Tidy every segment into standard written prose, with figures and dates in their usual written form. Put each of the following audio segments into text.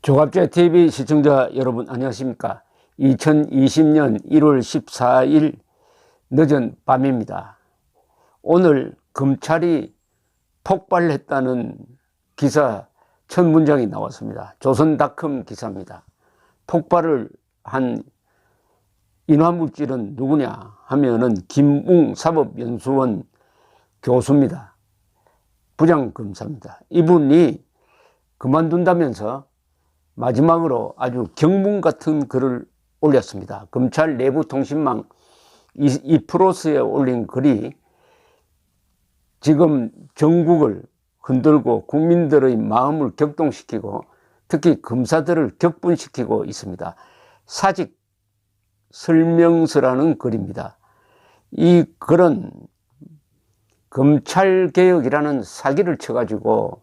조갑제 TV 시청자 여러분 안녕하십니까. 2020년 1월 14일 늦은 밤입니다. 오늘 검찰이 폭발했다는 기사 첫 문장이 나왔습니다. 조선닷컴 기사입니다. 폭발을 한 인화물질은 누구냐 하면은 김웅 사법연수원 교수입니다. 부장검사입니다. 이분이 그만둔다면서 마지막으로 아주 경문 같은 글을 올렸습니다. 검찰 내부 통신망 이프로스에 올린 글이 지금 전국을 흔들고 국민들의 마음을 격동시키고 특히 검사들을 격분시키고 있습니다. 사직 설명서라는 글입니다. 이 글은 검찰개혁이라는 사기를 쳐가지고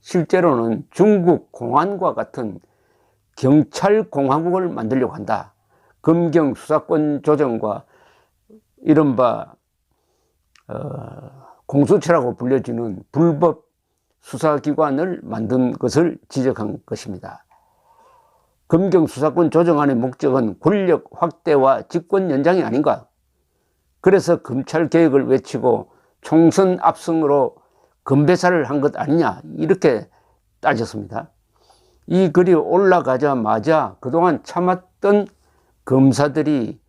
실제로는 중국 공안과 같은 경찰공화국을 만들려고 한다. 검경 수사권 조정과 이른바 공수처라고 불려지는 불법 수사기관을 만든 것을 지적한 것입니다. 검경 수사권 조정안의 목적은 권력 확대와 직권 연장이 아닌가. 그래서 검찰개혁을 외치고 총선 압승으로 건배사를 한 것 아니냐 이렇게 따졌습니다. 이 글이 올라가자마자 그동안 참았던 검사들이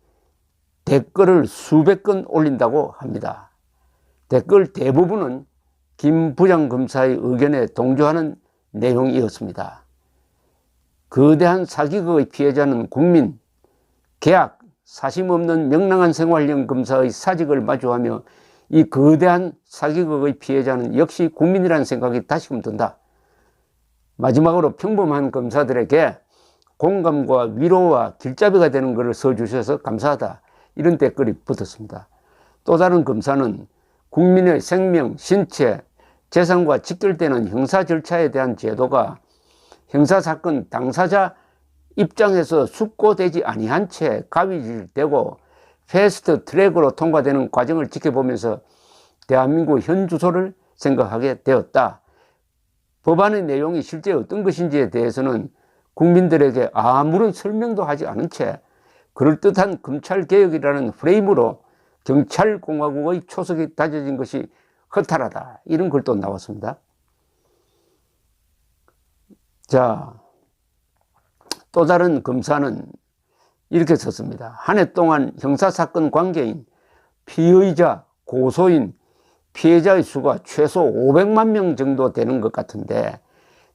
댓글을 수백 건 올린다고 합니다. 댓글 대부분은 김 부장검사의 의견에 동조하는 내용이었습니다. 거대한 사기극의 피해자는 국민, 계약, 사심 없는 명랑한 생활형 검사의 사직을 마주하며 이 거대한 사기극의 피해자는 역시 국민이라는 생각이 다시금 든다. 마지막으로 평범한 검사들에게 공감과 위로와 길잡이가 되는 것을 써주셔서 감사하다. 이런 댓글이 붙었습니다. 또 다른 검사는 국민의 생명, 신체, 재산과 직결되는 형사 절차에 대한 제도가 형사사건 당사자 입장에서 숙고되지 아니한 채 가위질되고 패스트 트랙으로 통과되는 과정을 지켜보면서 대한민국 현 주소를 생각하게 되었다. 법안의 내용이 실제 어떤 것인지에 대해서는 국민들에게 아무런 설명도 하지 않은 채 그럴듯한 검찰개혁이라는 프레임으로 경찰공화국의 초석이 다져진 것이 허탈하다. 이런 글도 나왔습니다. 자, 또 다른 검사는 이렇게 썼습니다. 한 해 동안 형사사건 관계인, 피의자, 고소인, 피해자의 수가 최소 500만 명 정도 되는 것 같은데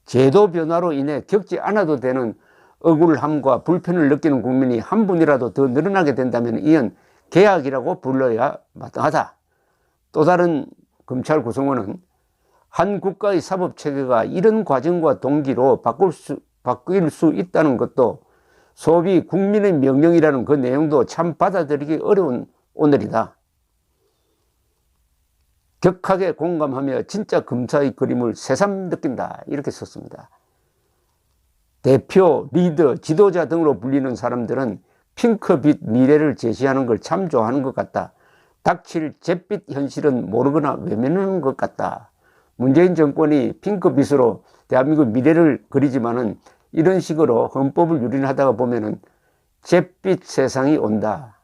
제도 변화로 인해 겪지 않아도 되는 억울함과 불편을 느끼는 국민이 한 분이라도 더 늘어나게 된다면 이는 계약이라고 불러야 마땅하다. 또 다른 검찰 구성원은 한 국가의 사법체계가 이런 과정과 동기로 바뀔 수 있다는 것도 소위 국민의 명령이라는 그 내용도 참 받아들이기 어려운 오늘이다. 격하게 공감하며 진짜 검사의 그림을 새삼 느낀다. 이렇게 썼습니다. 대표, 리더, 지도자 등으로 불리는 사람들은 핑크빛 미래를 제시하는 걸 참 좋아하는 것 같다. 닥칠 잿빛 현실은 모르거나 외면하는 것 같다. 문재인 정권이 핑크빛으로 대한민국 미래를 그리지만은 이런 식으로 헌법을 유린하다가 보면은 잿빛 세상이 온다.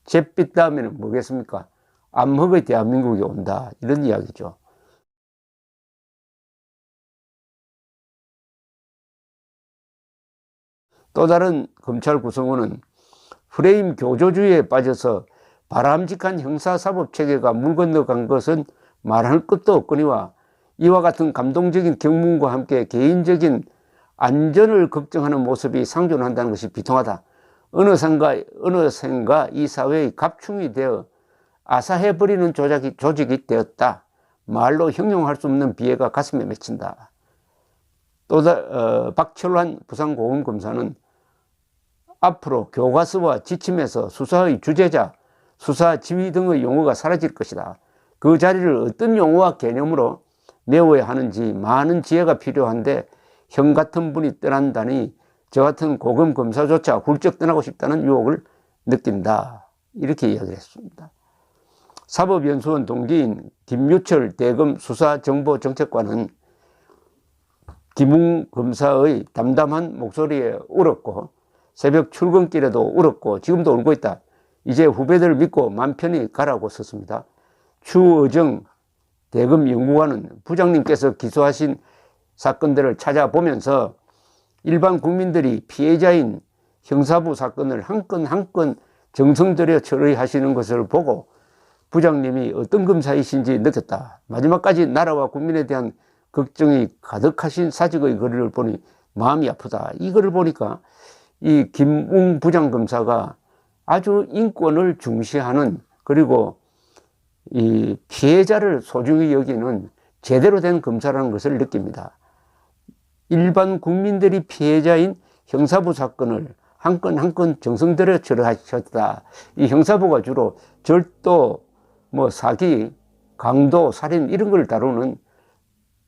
잿빛 다음에는 뭐겠습니까? 암흑의 대한민국이 온다. 이런 이야기죠. 또 다른 검찰 구성원은 프레임 교조주의에 빠져서 바람직한 형사사법체계가 물 건너간 것은 말할 것도 없거니와 이와 같은 감동적인 경문과 함께 개인적인 안전을 걱정하는 모습이 상존한다는 것이 비통하다. 어느샌가 이 사회의 갑충이 되어 아사해버리는 조직이 되었다. 말로 형용할 수 없는 비애가 가슴에 맺힌다. 또 박철환 부산고검검사는 앞으로 교과서와 지침에서 수사의 주제자, 수사 지휘 등의 용어가 사라질 것이다. 그 자리를 어떤 용어와 개념으로 메워야 하는지 많은 지혜가 필요한데 형 같은 분이 떠난다니 저 같은 고검 검사조차 훌쩍 떠나고 싶다는 유혹을 느낀다. 이렇게 이야기했습니다. 사법연수원 동기인 김유철 대검 수사정보정책관은 김웅 검사의 담담한 목소리에 울었고 새벽 출근길에도 울었고 지금도 울고 있다. 이제 후배들을 믿고 맘 편히 가라고 썼습니다. 추의정 대검연구관은 부장님께서 기소하신 사건들을 찾아보면서 일반 국민들이 피해자인 형사부 사건을 한 건 한 건 정성 들여 처리하시는 것을 보고 부장님이 어떤 검사이신지 느꼈다. 마지막까지 나라와 국민에 대한 걱정이 가득하신 사직의 글을 보니 마음이 아프다. 이 글을 보니까 이 김웅 부장검사가 아주 인권을 중시하는, 그리고 이 피해자를 소중히 여기는 제대로 된 검사라는 것을 느낍니다. 일반 국민들이 피해자인 형사부 사건을 한 건 한 건 정성 들여 처리하셨다. 이 형사부가 주로 절도, 사기, 강도, 살인 이런 걸 다루는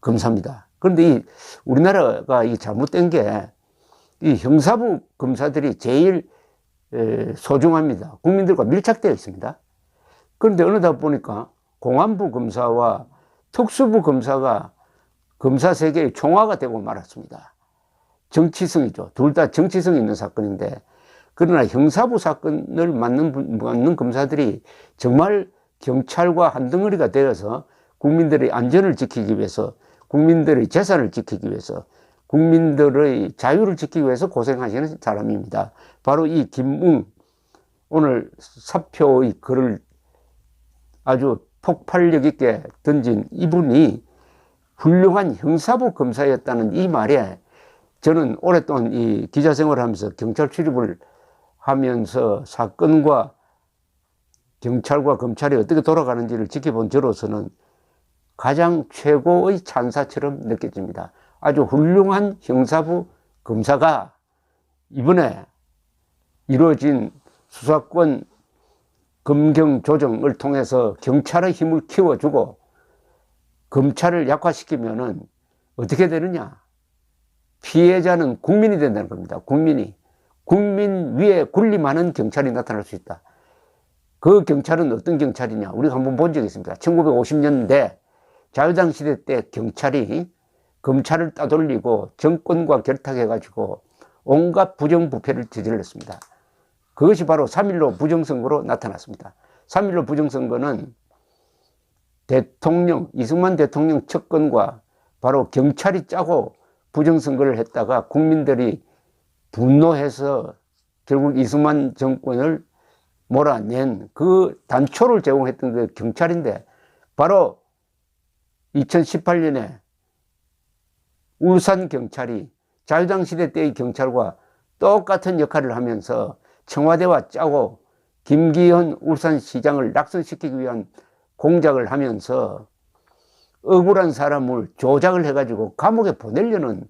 검사입니다. 그런데 우리나라가 잘못된 게 이 형사부 검사들이 제일 소중합니다. 국민들과 밀착되어 있습니다. 그런데 어느덧 보니까 공안부 검사와 특수부 검사가 검사 세계의 총화가 되고 말았습니다. 정치성이죠. 둘 다 정치성이 있는 사건인데, 그러나 형사부 사건을 맡는 검사들이 정말 경찰과 한덩어리가 되어서 국민들의 안전을 지키기 위해서, 국민들의 재산을 지키기 위해서, 국민들의 자유를 지키기 위해서 고생하시는 사람입니다. 바로 이 김웅, 오늘 사표의 글을 아주 폭발력 있게 던진 이분이 훌륭한 형사부 검사였다는 이 말에 저는 오랫동안 이 기자 생활을 하면서 경찰 출입을 하면서 사건과 경찰과 검찰이 어떻게 돌아가는지를 지켜본 저로서는 가장 최고의 찬사처럼 느껴집니다. 아주 훌륭한 형사부 검사가 이번에 이루어진 수사권 검경 조정을 통해서 경찰의 힘을 키워주고 검찰을 약화시키면은 어떻게 되느냐? 피해자는 국민이 된다는 겁니다. 국민 위에 군림하는 경찰이 나타날 수 있다. 그 경찰은 어떤 경찰이냐? 우리가 한번 본 적이 있습니다. 1950년대 자유당 시대 때 경찰이 검찰을 따돌리고 정권과 결탁해가지고 온갖 부정부패를 저질렀습니다. 그것이 바로 3.15 부정선거로 나타났습니다. 3.15 부정선거는 이승만 대통령 측근과 바로 경찰이 짜고 부정선거를 했다가 국민들이 분노해서 결국 이승만 정권을 몰아낸 그 단초를 제공했던 그 경찰인데, 바로 2018년에 울산 경찰이 자유당 시대 때의 경찰과 똑같은 역할을 하면서 청와대와 짜고 김기현 울산시장을 낙선시키기 위한 공작을 하면서 억울한 사람을 조작을 해가지고 감옥에 보내려는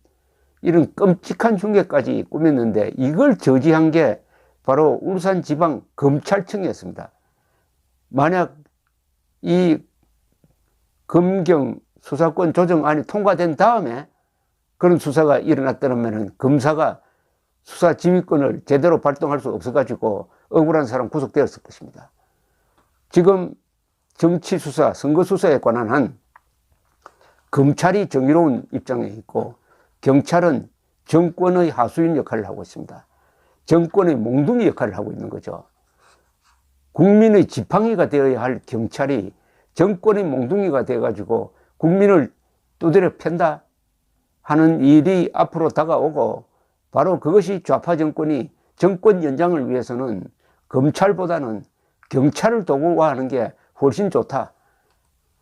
이런 끔찍한 흉계까지 꾸몄는데, 이걸 저지한 게 바로 울산지방검찰청이었습니다. 만약 이 검경 수사권 조정안이 통과된 다음에 그런 수사가 일어났다면 검사가 수사 지휘권을 제대로 발동할 수 없어가지고 억울한 사람 구속되었을 것입니다. 지금 정치 수사, 선거 수사에 관한 한 검찰이 정의로운 입장에 있고 경찰은 정권의 하수인 역할을 하고 있습니다. 정권의 몽둥이 역할을 하고 있는 거죠. 국민의 지팡이가 되어야 할 경찰이 정권의 몽둥이가 돼가지고 국민을 두드려 팬다 하는 일이 앞으로 다가오고, 바로 그것이 좌파 정권이 정권 연장을 위해서는 검찰보다는 경찰을 도구화하는 게 훨씬 좋다.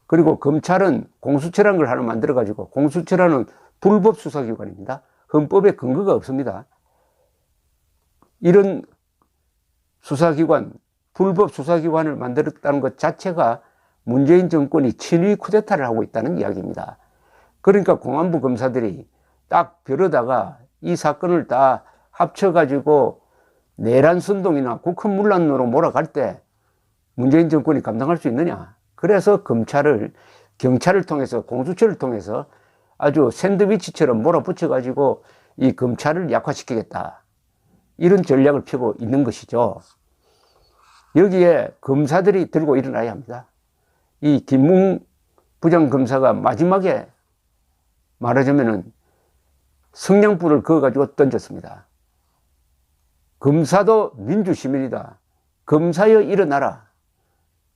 그리고 검찰은 공수처라는 걸 하나 만들어가지고, 공수처라는 불법 수사기관입니다. 헌법에 근거가 없습니다. 이런 수사기관, 불법 수사기관을 만들었다는 것 자체가 문재인 정권이 친위 쿠데타를 하고 있다는 이야기입니다. 그러니까 공안부 검사들이 딱 벼르다가 이 사건을 다 합쳐가지고 내란 선동이나 국헌 문란으로 몰아갈 때 문재인 정권이 감당할 수 있느냐. 그래서 경찰을 통해서, 공수처를 통해서 아주 샌드위치처럼 몰아붙여가지고 이 검찰을 약화시키겠다, 이런 전략을 펴고 있는 것이죠. 여기에 검사들이 들고 일어나야 합니다. 이 김웅 부장검사가 마지막에 말하자면은 성냥불을 그어가지고 던졌습니다. 검사도 민주시민이다. 검사여 일어나라.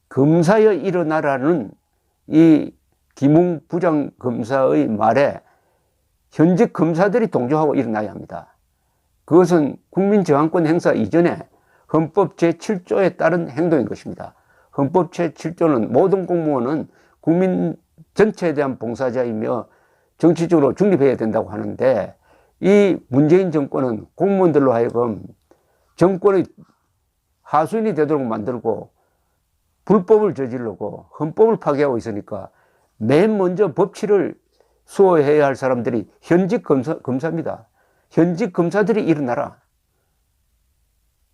검사여 일어나라는 이 김웅 부장검사의 말에 현직 검사들이 동조하고 일어나야 합니다. 그것은 국민저항권 행사 이전에 헌법 제7조에 따른 행동인 것입니다. 헌법 제7조는 모든 공무원은 국민 전체에 대한 봉사자이며 정치적으로 중립해야 된다고 하는데, 이 문재인 정권은 공무원들로 하여금 정권의 하수인이 되도록 만들고 불법을 저지르고 헌법을 파괴하고 있으니까 맨 먼저 법치를 수호해야 할 사람들이 현직 검사입니다. 현직 검사들이 일어나라.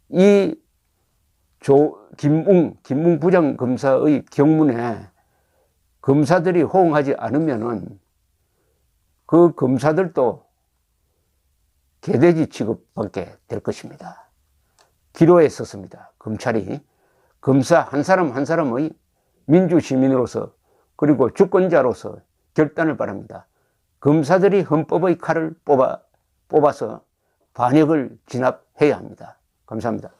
이 김웅 부장검사의 경문에 검사들이 호응하지 않으면은 그 검사들도 개돼지 취급받게 될 것입니다. 기로에 섰습니다. 검찰이 검사 한 사람 한 사람의 민주시민으로서 그리고 주권자로서 결단을 바랍니다. 검사들이 헌법의 칼을 뽑아서 반역을 진압해야 합니다. 감사합니다.